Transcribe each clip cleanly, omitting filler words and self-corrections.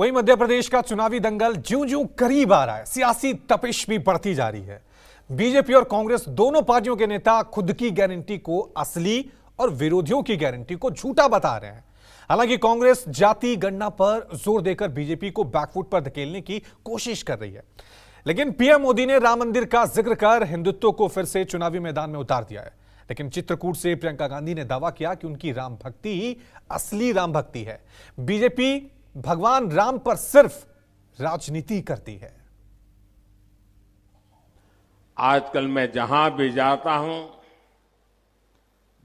वहीं मध्य प्रदेश का चुनावी दंगल ज्यों-ज्यों करीब आ रहा है, सियासी तपिश भी बढ़ती जा रही है। बीजेपी और कांग्रेस दोनों पार्टियों के नेता खुद की गारंटी को असली और विरोधियों की गारंटी को झूठा बता रहे हैं। हालांकि कांग्रेस जाति गणना पर जोर देकर बीजेपी को बैकफुट पर धकेलने की कोशिश कर रही है, लेकिन पीएम मोदी ने राम मंदिर का जिक्र कर हिंदुत्व को फिर से चुनावी मैदान में उतार दिया है। लेकिन चित्रकूट से प्रियंका गांधी ने दावा किया कि उनकी राम भक्ति ही असली राम भक्ति है। बीजेपी भगवान राम पर सिर्फ राजनीति करती है। आजकल मैं जहां भी जाता हूं,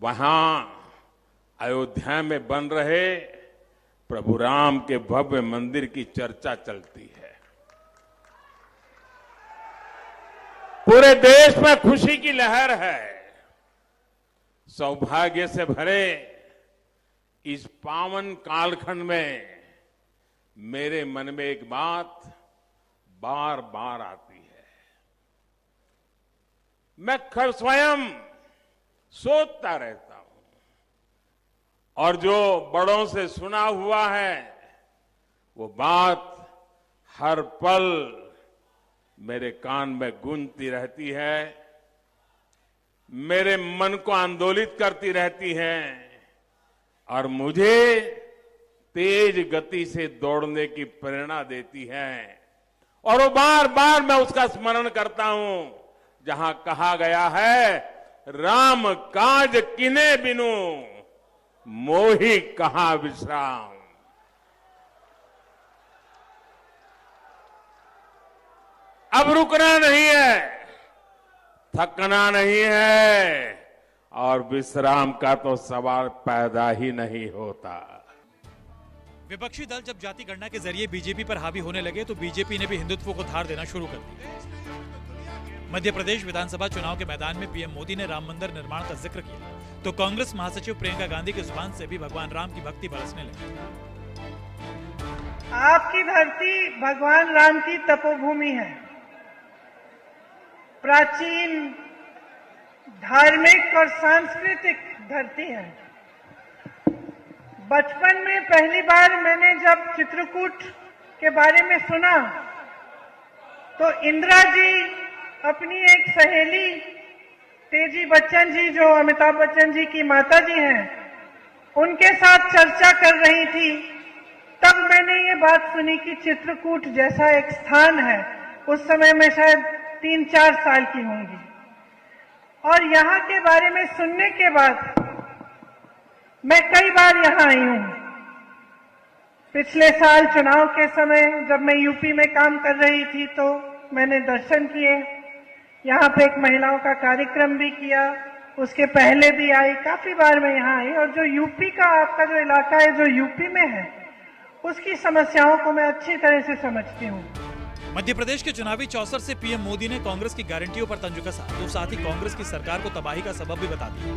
वहां अयोध्या में बन रहे प्रभु राम के भव्य मंदिर की चर्चा चलती है। पूरे देश में खुशी की लहर है। सौभाग्य से भरे इस पावन कालखंड में मेरे मन में एक बात बार बार आती है। मैं स्वयं सोचता रहता हूं और जो बड़ों से सुना हुआ है वो बात हर पल मेरे कान में गूंजती रहती है, मेरे मन को आंदोलित करती रहती है और मुझे तेज गति से दौड़ने की प्रेरणा देती है। और वो बार बार मैं उसका स्मरण करता हूं जहां कहा गया है, राम काज किने बिनु मोहि कहां विश्राम। अब रुकना नहीं है, थकना नहीं है और विश्राम का तो सवाल पैदा ही नहीं होता। विपक्षी दल जब जाति गणना के जरिए बीजेपी पर हावी होने लगे तो बीजेपी ने भी हिंदुत्व को धार देना शुरू कर दिया। मध्य प्रदेश विधानसभा चुनाव के मैदान में पीएम मोदी ने राम मंदिर निर्माण का जिक्र किया तो कांग्रेस महासचिव प्रियंका गांधी की जुबान से भी भगवान राम की भक्ति बरसने लगी। आपकी धरती भगवान राम की तपोभूमि है। प्राचीन धार्मिक और सांस्कृतिक धरती है। बचपन में पहली बार मैंने जब चित्रकूट के बारे में सुना तो इंदिरा जी अपनी एक सहेली तेजी बच्चन जी, जो अमिताभ बच्चन जी की माता जी हैं, उनके साथ चर्चा कर रही थी। तब मैंने ये बात सुनी कि चित्रकूट जैसा एक स्थान है। उस समय मैं शायद 3-4 साल की होंगी और यहाँ के बारे में सुनने के बाद मैं कई बार यहाँ आई हूँ। पिछले साल चुनाव के समय जब मैं यूपी में काम कर रही थी तो मैंने दर्शन किए, यहाँ पे एक महिलाओं का कार्यक्रम भी किया। उसके पहले भी आई, काफी बार मैं यहाँ आई और जो यूपी का आपका जो इलाका है, जो यूपी में है, उसकी समस्याओं को मैं अच्छी तरह से समझती हूँ। मध्य प्रदेश के चुनावी चौसर से पीएम मोदी ने कांग्रेस की गारंटियों पर तंज कसा तो साथ ही कांग्रेस की सरकार को तबाही का सबब भी बता दिया।